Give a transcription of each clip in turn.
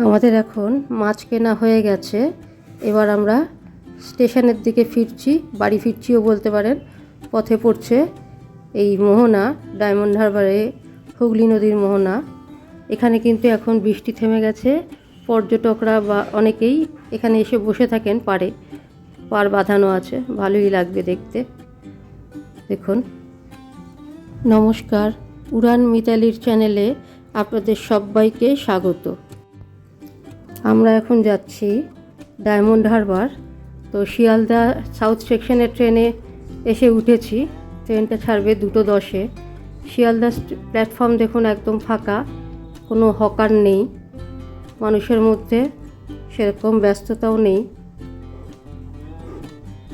আমাদের এখন মাছ কেনা হয়ে গেছে। এবার আমরা স্টেশনের দিকে ফিরছি, বাড়ি ফিরছিও বলতে পারেন। পথে পড়ছে এই মোহনা, ডায়মন্ড হারবারে হুগলি নদীর মোহনা। এখানে কিন্তু এখন বৃষ্টি থেমে গেছে। পর্যটকরা বা অনেকেই এখানে এসে বসে থাকেন, পার বাঁধানো আছে, ভালোই লাগবে দেখতে। দেখুন। নমস্কার, উড়ান মিতালির চ্যানেলে আপনাদের সবাইকে স্বাগত। আমরা এখন যাচ্ছি ডায়মন্ড হারবার। তো শিয়ালদা সাউথ সেকশনের ট্রেনে এসে উঠেছি। ট্রেনটা ছাড়বে 2:10-এ। শিয়ালদা প্ল্যাটফর্ম দেখুন একদম ফাঁকা, কোনো হকার নেই, মানুষের মধ্যে সেরকম ব্যস্ততাও নেই।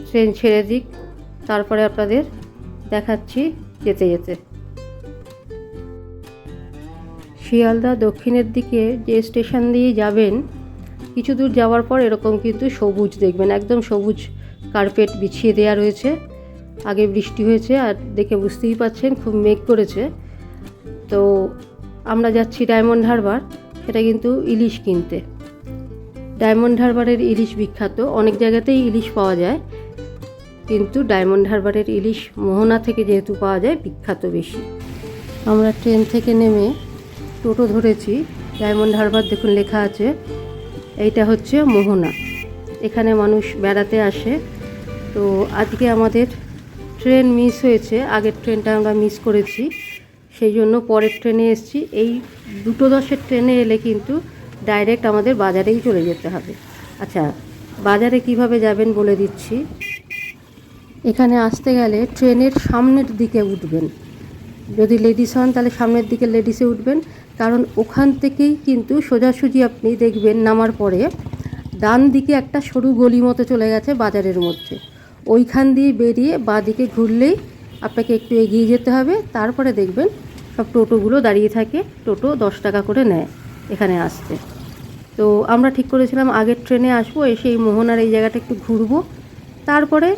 ট্রেন ছেড়ে দিক, তারপরে আপনাদের দেখাচ্ছি যেতে যেতে। শিয়ালদা দক্ষিণের দিকে যে স্টেশন দিয়ে যাবেন, কিছু দূর যাওয়ার পর এরকম কিন্তু সবুজ দেখবেন, একদম সবুজ কার্পেট বিছিয়ে দেওয়া রয়েছে। আগে বৃষ্টি হয়েছে আর দেখে বুঝতেই পাচ্ছেন খুব মেঘ করেছে। তো আমরা যাচ্ছি ডায়মন্ড হারবার, সেটা কিন্তু ইলিশ কিনতে। ডায়মন্ড হারবারের ইলিশ বিখ্যাত, অনেক জায়গাতেই ইলিশ পাওয়া যায়, কিন্তু ডায়মন্ড হারবারের ইলিশ মোহনা থেকে যেহেতু পাওয়া যায়, বিখ্যাত বেশি। আমরা ট্রেন থেকে নেমে টোটো ধরেছি। ডায়মন্ড হারবার দেখুন লেখা আছে, এইটা হচ্ছে মোহনা, এখানে মানুষ বেড়াতে আসে। তো আজকে আমাদের ট্রেন মিস হয়েছে, আগের ট্রেনটা আমরা মিস করেছি, সেই জন্য পরের ট্রেনে এসেছি। এই 2:10-এর ট্রেনে এলে কিন্তু ডাইরেক্ট আমাদের বাজারেই চলে যেতে হবে। আচ্ছা, বাজারে কিভাবে যাবেন বলে দিচ্ছি। এখানে আসতে গেলে ট্রেনের সামনের দিকে উঠবেন। যদি লেডিস হন তাহলে সামনের দিকে লেডিসে উঠবেন, কারণ ওখান থেকেই কিন্তু সোজাসুজি আপনি দেখবেন নামার পরে ডান দিকে একটা সরু গলি মতো চলে গেছে বাজারের মধ্যে। ওইখান দিয়ে বেরিয়ে বাঁ দিকে ঘুরলেই আপনাকে একটু এগিয়ে যেতে হবে। তারপরে দেখবেন সব টোটোগুলো দাঁড়িয়ে থাকে, টোটো 10 টাকা করে নেয় এখানে আসতে। তো আমরা ঠিক করেছিলাম আগের ট্রেনে আসবো, এসে এই মোহনার এই জায়গাটা একটু ঘুরবো, তারপরে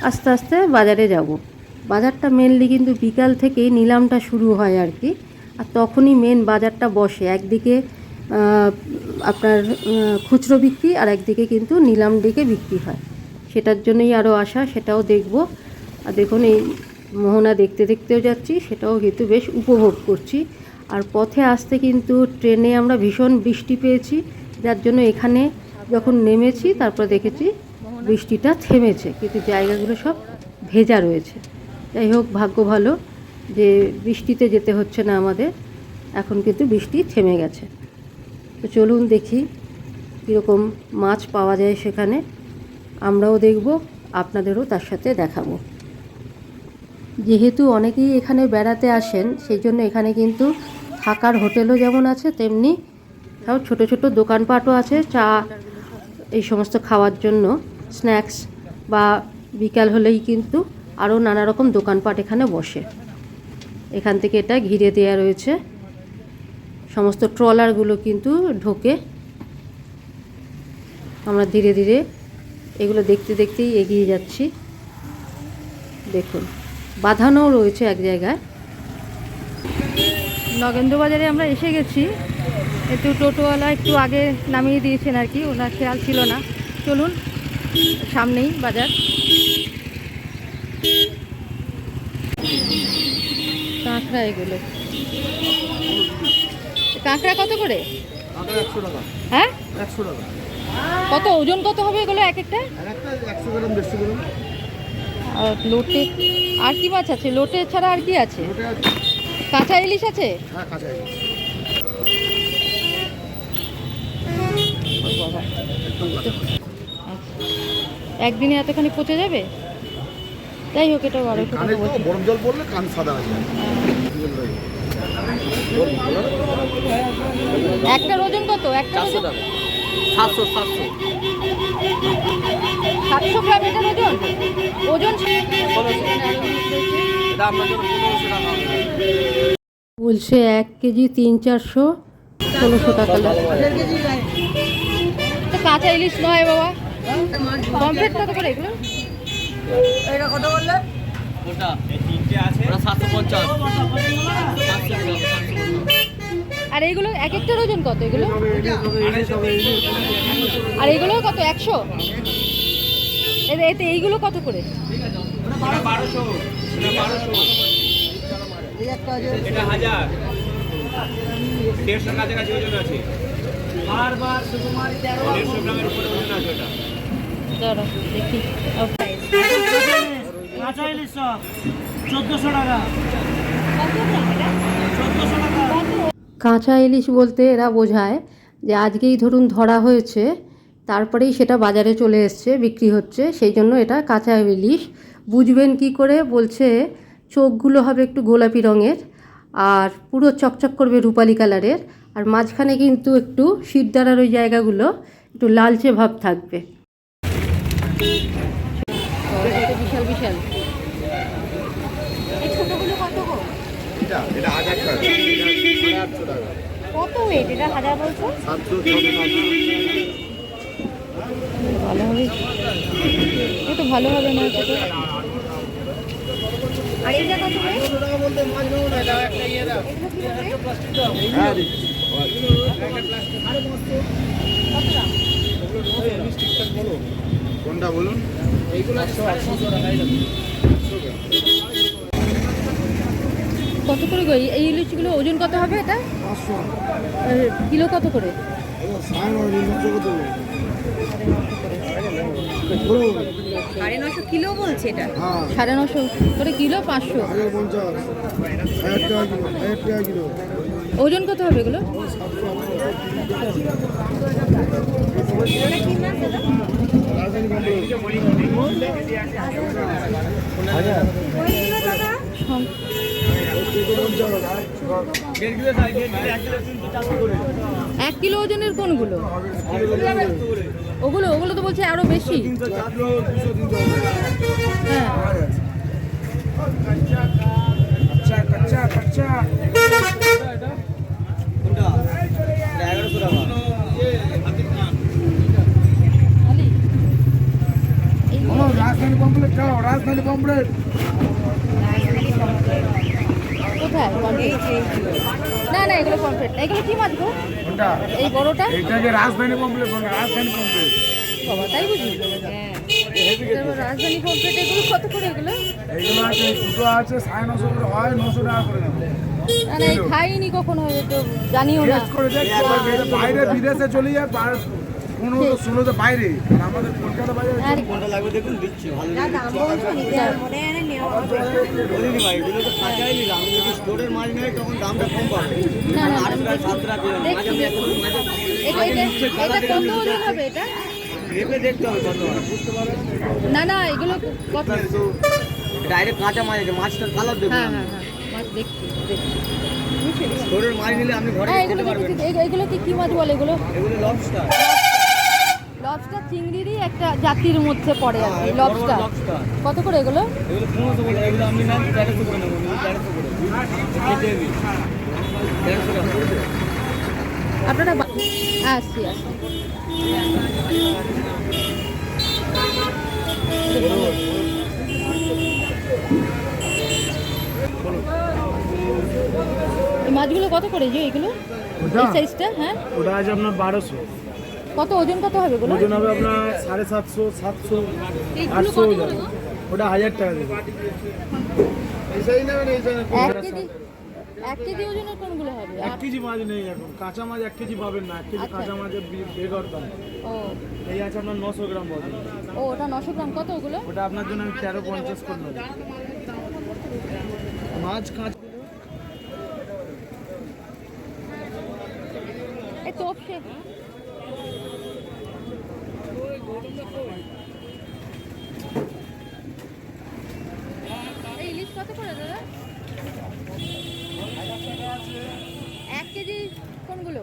আস্তে আস্তে বাজারে যাব। বাজারটা মেনলি কিন্তু বিকাল থেকেই নিলামটা শুরু হয় আর কি, আর তখনই মেন বাজারটা বসে। একদিকে আপনার খুচরো বিক্রি, আর একদিকে কিন্তু নিলাম ডেকে বিক্রি হয়। সেটার জন্যই আরও আসা, সেটাও দেখব। আর দেখুন এই মোহনা দেখতে দেখতেও যাচ্ছি, সেটাও কিন্তু বেশ উপভোগ করছি। আর পথে আসতে কিন্তু ট্রেনে আমরা ভীষণ বৃষ্টি পেয়েছি, যার জন্য এখানে যখন নেমেছি তারপর দেখেছি বৃষ্টিটা থেমেছে, কিন্তু জায়গাগুলো সব ভেজা রয়েছে। যাই হোক, ভাগ্য ভালো যে বৃষ্টিতে যেতে হচ্ছে না আমাদের, এখন কিন্তু বৃষ্টি থেমে গেছে। তো চলুন দেখি কীরকম মাছ পাওয়া যায় সেখানে, আমরাও দেখব, আপনাদেরও তার সাথে দেখাবো। যেহেতু অনেকেই এখানে বেড়াতে আসেন, সেই জন্য এখানে কিন্তু থাকার হোটেলও যেমন আছে, তেমনি সব ছোটো ছোটো দোকানপাটও আছে, চা এই সমস্ত খাওয়ার জন্য, স্ন্যাক্স, বা বিকাল হলেই কিন্তু আরও নানা রকম দোকানপাট এখানে বসে। এখান থেকে এটা ঘিরে দেওয়া রয়েছে, সমস্ত ট্রলারগুলো কিন্তু ঢোকে। আমরা ধীরে ধীরে এগুলো দেখতে দেখতেই এগিয়ে যাচ্ছি। দেখুন বাঁধানোও রয়েছে এক জায়গায়। নগেন্দ্রবাজারে আমরা এসে গেছি। একটু টোটোওয়ালা একটু আগে নামিয়ে দিয়েছেন আর কি, ওনার খেয়াল ছিল না। চলুন, সামনেই বাজার। কাঁকড়া, এগুলো কাঁকড়া কত করে? হ্যাঁ, 100 টাকা। কত ওজন কত হবে এগুলো এক একটা? 100 গ্রাম 150 গ্রাম। আর লোটে আর কি মাছ আছে? লোটে ছাড়া আর কি আছে? কাঁচা ইলিশ আছে? হ্যাঁ, কাঁচা ইলিশ। বাবা, একদিনে এতখানি পচে যাবে? যাই হোক, এটা 1200 টাকা বলছে। গরম জল পড়লে কান সাদা হয়ে যায়। একটার ওজন কত? একটা 400 টাকা। 700 700 গ্রাম এটার ওজন? ওজন এটা আপনার জন্য 1500 টাকা হবে। বলছে 1 কেজি 300-400 1600 টাকা লাগে। কাঁচা ইলিশ নয় বাবা। কমপ্লিট কত করে এগুলো? এটা কত বললে? ওটা এই তিনটে আছে, ওটা 750। আর এইগুলো এক একটার ওজন কত এগুলো? আর এইগুলো কত 100? এতে এইগুলো কত করে? এই একটা আছে এটা 1000 150 কাছাকাছি ওজন আছে। বারবার শুধু মারি 150 গ্রামের উপরে ওজন আছে ওটা। দাঁড়া দেখি। কাঁচা ইলিশ সব 1400 টাকা। কাঁচা ইলিশ বলতে এরা বোঝায় যে আজকেই ধরুন ধরা হয়েছে, তারপরেই সেটা বাজারে চলে এসছে, বিক্রি হচ্ছে, সেই জন্য এটা কাঁচা ইলিশ। বুঝবেন কি করে? বলছে চোখগুলো হবে একটু গোলাপি রঙের, আর পুরো চকচক করবে রূপালি কালারের, আর মাঝখানে কিন্তু একটু শিরদাঁড়ার ওই জায়গাগুলো একটু লালচে ভাব থাকবে। বিশাল বিশাল। এই ছোটগুলো কত গো? এটা 1000 টাকা, 800 টাকা, কত ওয়েট এটা? 1000 বলছো? 700, 600। ভালো হবে, এ তো ভালো হবে না এটা তো। আর এইটা কত করে? হ্যাঁ দিচ্ছি। কত দাম? কোনটা বলুন? কত করে গো এই ইলিশগুলো? ওজন কত হবে এটা? 500। আর কিলো কত করে? সাড়ে 900 কিলো বলছে এটা। 950 করে কিলো, 500। ওজন কত হবে এগুলো? এক কিলো ওজনের কোনগুলো? ওগুলো ওগুলো তো বলছে আরো বেশি। হ্যাঁ আলি, এইগুলো রাজধানী পমপ্লেট খাও, রাজধানী পমপ্লেট। কোথায়? না না এগুলো পমফ্রেট না। এগুলো কি মাছ গো? কোনটা? এই বড়টা? এইটাকে রাজধানী পমপ্লেট বলে, রাজধানী পমপ্লেট। বাবা তাই বুঝি? তারপর রাজধানী পমফ্রেট এগুলো কত করে এগুলো? এইগুলো আছে, দুটো আছে 950 করে হয়, 900 টাকা করে দাম। না না এই খাইনি কখনো, তো জানিও না। টেস্ট করে দেখ, বাইরে বিদেশে চলে যায় 15-16 বাইরে, আর আমাদের কলকাতা বাইরে আর কোনটা লাগবে দেখুন, দিচ্ছি ভালো দাম বলছো নিতে মনে এনে নেওয়া হবে। বলিনি ভাই, এগুলো তো কাঁচাই নিলাম। আমি যদি স্টোরের মাছ নেই তখন দামটা কম পাবে। না না 8 টাকা 7 টাকা দিলাম। মাছ আমি এখন এটা কত ওজন হবে এটা? ভেবে দেখতে হবে কত হয়। বুঝতে পারবেন? না না এগুলো কত? ডাইরেক্ট কাঁচা মাছ আছে, মাছটার কালার দেখুন। হ্যাঁ হ্যাঁ হ্যাঁ মাছ দেখছি দেখছি। স্টোরের মাছ নিলে আপনি ঘরে হ্যাঁ খেতে এগুলো পারবেন। এগুলো কি মাছ বলে এগুলো? এগুলো লবস্টার। লবস্টার চিংড়িরই একটা জাতির মধ্যে পড়ে আর কি, লবস্টার। লবস্টার কত করে এগুলো? এগুলো 1500 করে, এগুলো আমি না 1300 করে নেবো। 1300 করে খেতে হবে 1300 টাকা করে। আপনারা আসছি আসছি। এই মাছগুলো কত করে যে এগুলো? এই সাইজটা? হ্যাঁ ওটা আছে আপনার 1200। কত ওজন কত হবে এগুলো? ওজন হবে আপনার 750, 700, এইগুলো 800 কত হয়ে করে যাবে। গো? ওটা 1000 টাকা দেবে। এক কেজি ওজনের কোনগুলো হবে? 1 কেজি মাছ নেই এখন, কাঁচা মাছ 1 কেজি পাবেন না। 1 কেজি আচ্ছা। কাঁচা মাছের বেগর দাম। ও এই আছে আপনার 900 গ্রাম ওজন। ও ওটা 900 গ্রাম। কত ওগুলো? ওটা আপনার জন্য আমি 1350 করে নেব। মাছ কাঁচা এই তোপসে এই ইলিশ কত করে দাদা? 1 কেজি কোনগুলো?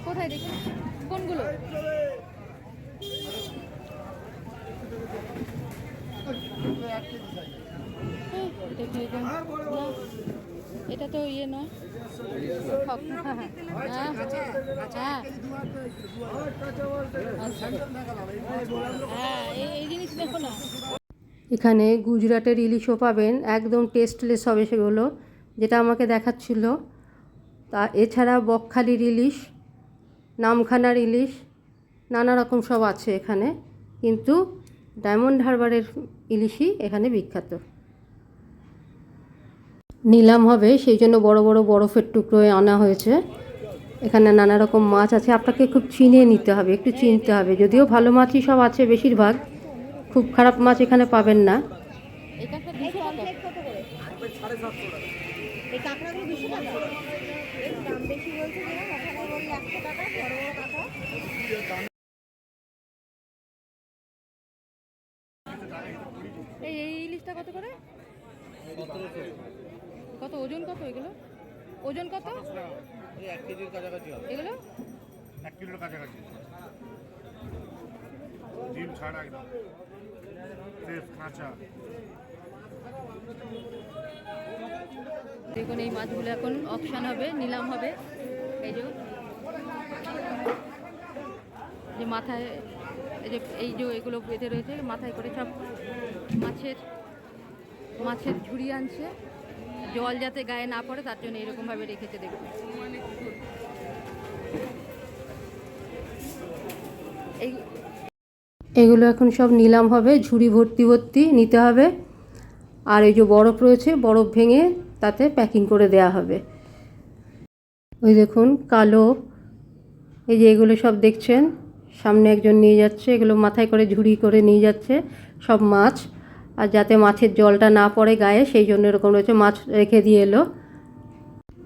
কোথায় দেখি কোনগুলো? এটা তো ইয়ে নয়। হ্যাঁ এই জিনিস দেখো না। এখানে গুজরাটের ইলিশও পাবেন, একদম টেস্টলেস হবে সেগুলো, যেটা আমাকে দেখাচ্ছিল। তা এছাড়া বকখালির ইলিশ, নামখানার ইলিশ, নানা রকম সব আছে এখানে, কিন্তু ডায়মন্ড হারবারের ইলিশই এখানে বিখ্যাত। নিলাম হবে সেই জন্য বড় বড় বরফের টুকরো আনা হয়েছে। এখানে নানা রকম মাছ আছে, আপনাকে খুব চিনে নিতে হবে, একটু চিনতে হবে। যদিও ভালো মাছই সব আছে বেশিরভাগ, খুব খারাপ মাছ এখানে পাবেন না। এই কাঁকড়াগুলো 200 টাকা, এই দাম বেশি বলছে কিনা, ওখানে বললে 100 টাকা, বড় বড় কাঁকড়া। এই ইলিশটা কত করে? কত ওজন, কত এগুলো ওজন কত? 1 কেজির কাছাকাছি হবে এগুলো 1 কিলোর কাছাকাছি, ডিম ছাড়া একদম ফ্রেশ কাঁচা। দেখুন এই মাছগুলো এখন অকশন হবে, নিলাম হবে। এই যে মাথায় এই যে এগুলো বেঁধে রয়েছে, মাথায় করে সব মাছের ঝুড়ি আনছে, জল যাতে গায়ে না পড়ে তার জন্য এরকমভাবে রেখেছে। দেখুন এগুলো এখন সব নিলাম হবে, ঝুড়ি ভর্তি ভর্তি নিতে হবে। আর এই যে বরফ রয়েছে, বরফ ভেঙে তাতে প্যাকিং করে দেয়া হবে। ওই দেখুন কালো, এই যে এগুলো সব দেখছেন, সামনে একজন নিয়ে যাচ্ছে, এগুলো মাথায় করে ঝুড়ি করে নিয়ে যাচ্ছে সব মাছ। আর যাতে মাছের জলটা না পড়ে গায়ে সেই জন্য এরকম রয়েছে, মাছ রেখে দিয়ে এলো।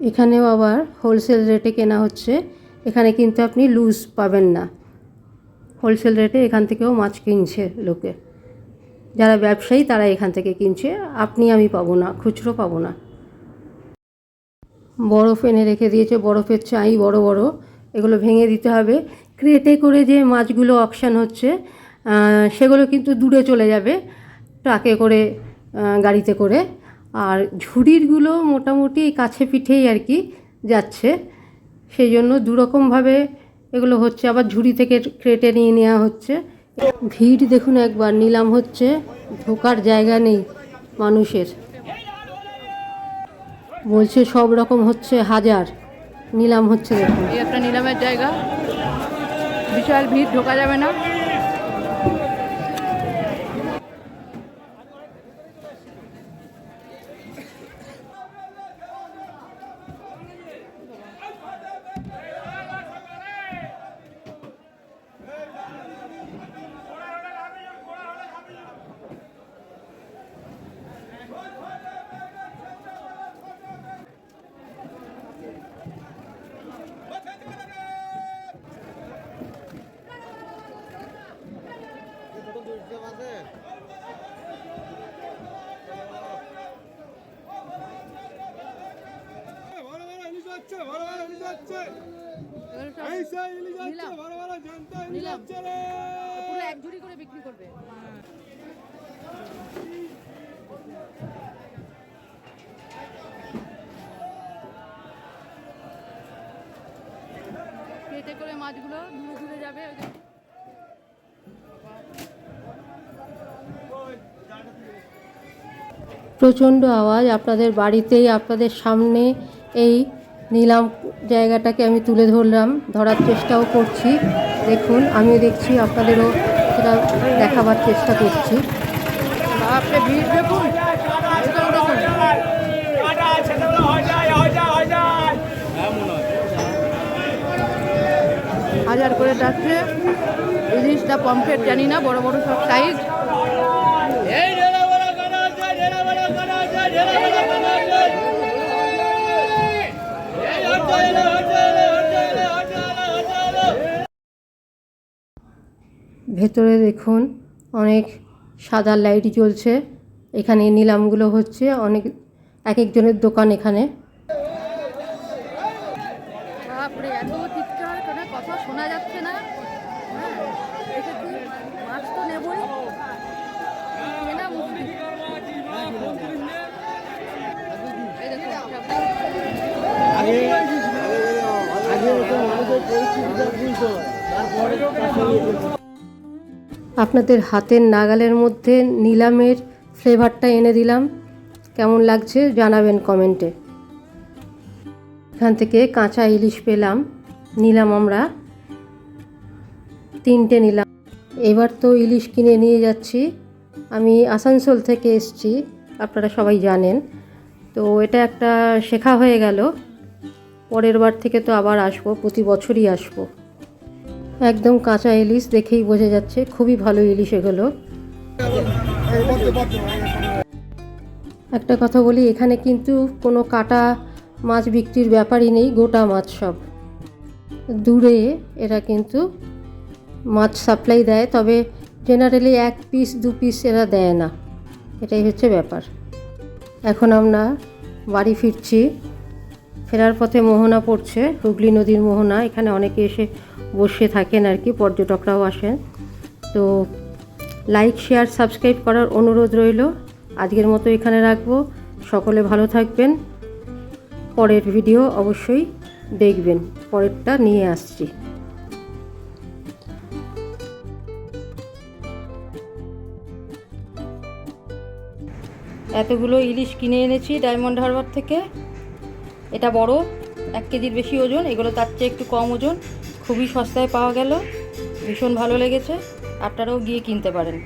এখানেও আবার হোলসেল রেটে কেনা হচ্ছে, এখানে কিন্তু আপনি লুজ পাবেন না। হোলসেল রেটে এখান থেকেও মাছ কিনছে লোকে, যারা ব্যবসায়ী তারা এখান থেকে কিনছে, আপনি আমি পাবো না, খুচরো পাবো না। বরফ এনে রেখে দিয়েছে, বরফের চাই বড় বড়, এগুলো ভেঙে দিতে হবে। ক্রেটে করে যে মাছগুলো অকশন হচ্ছে সেগুলো কিন্তু দূরে চলে যাবে ট্রাকে করে, গাড়িতে করে। আর ঝুড়িরগুলো মোটামুটি কাছে পিঠেই আর কি যাচ্ছে, সেই জন্য দুরকমভাবে এগুলো হচ্ছে। আবার ঝুড়ি থেকে ক্রেটে নিয়ে নেওয়া হচ্ছে। ভিড় দেখুন একবার, নিলাম হচ্ছে, ঢোকার জায়গা নেই মানুষের। বলছে সব রকম হচ্ছে, হাজার নিলাম হচ্ছে। দেখুন এই একটা নিলামের জায়গা, বিশাল ভিড়, ঢোকা যাবে না। পুরো এক ঝুড়ি করে বিক্রি করবে। পেটে করে মাছগুলো দূরে দূরে যাবে। প্রচণ্ড আওয়াজ, আপনাদের বাড়িতেই আপনাদের সামনে এই নিলাম জায়গাটাকে আমি তুলে ধরার চেষ্টাও করছি। দেখুন আমিও দেখছি, আপনাদেরও সেটা দেখাবার চেষ্টা করছি। আপনি ভিড় দেখুন, হাজার করে যাচ্ছে ইলিশটা, পমফ্রেট জানি না, বড় বড় সব সাইজ। ভেতরে দেখুন অনেক সাদা লাইট জ্বলছে, এখানে নিলামগুলো হচ্ছে, অনেক এক একজনের দোকান এখানে। বাপরে এত চিৎকার, কোনো কথা শোনা যাচ্ছে না। মাছ তো নেবই, কেনা মুশকিল। আপনাদের হাতের নাগালের মধ্যে নিলামের ফ্লেভারটা এনে দিলাম, কেমন লাগছে জানাবেন কমেন্টে। এখান থেকে কাঁচা ইলিশ পেলাম, নিলাম আমরা 3টে নিলাম। এবার তো ইলিশ কিনে নিয়ে যাচ্ছি। আমি আসানসোল থেকে এসেছি, আপনারা সবাই জানেন। তো এটা একটা শেখা হয়ে গেল, পরের বার থেকে তো আবার আসবো, প্রতি বছরই আসবো। একদম কাঁচা ইলিশ, দেখেই বোঝা যাচ্ছে খুবই ভালো ইলিশ এগুলো। একটা কথা বলি, এখানে কিন্তু কোনো কাটা মাছ বিক্রির ব্যাপারই নেই, গোটা মাছ সব। দূরে এরা কিন্তু মাছ সাপ্লাই দেয়, তবে জেনারেলি 1 পিস 2 পিস এরা দেয় না, এটাই হচ্ছে ব্যাপার। এখন আমরা বাড়ি ফিরছি। ফেরার পথে মোহনা পড়ছে, হুগলি নদীর মোহনা। এখানে অনেকে এসে বসে থাকেন আর কি, পর্যটকরাও আসেন। তো লাইক, শেয়ার, সাবস্ক্রাইব করার অনুরোধ রইল। আজকের মতো এখানে রাখবো। সকলে ভালো থাকবেন। পরের ভিডিও অবশ্যই দেখবেন, পরেরটা নিয়ে আসছি। এতগুলো ইলিশ কিনে এনেছি ডায়মন্ড হারবার থেকে। এটা বড়, 1 কেজির বেশি ওজন, এগুলো তার চেয়ে একটু কম ওজন। খুবই সস্তায় পাওয়া গেল, ভীষণ ভালো লেগেছে। আপনারাও গিয়ে কিনতে পারেন।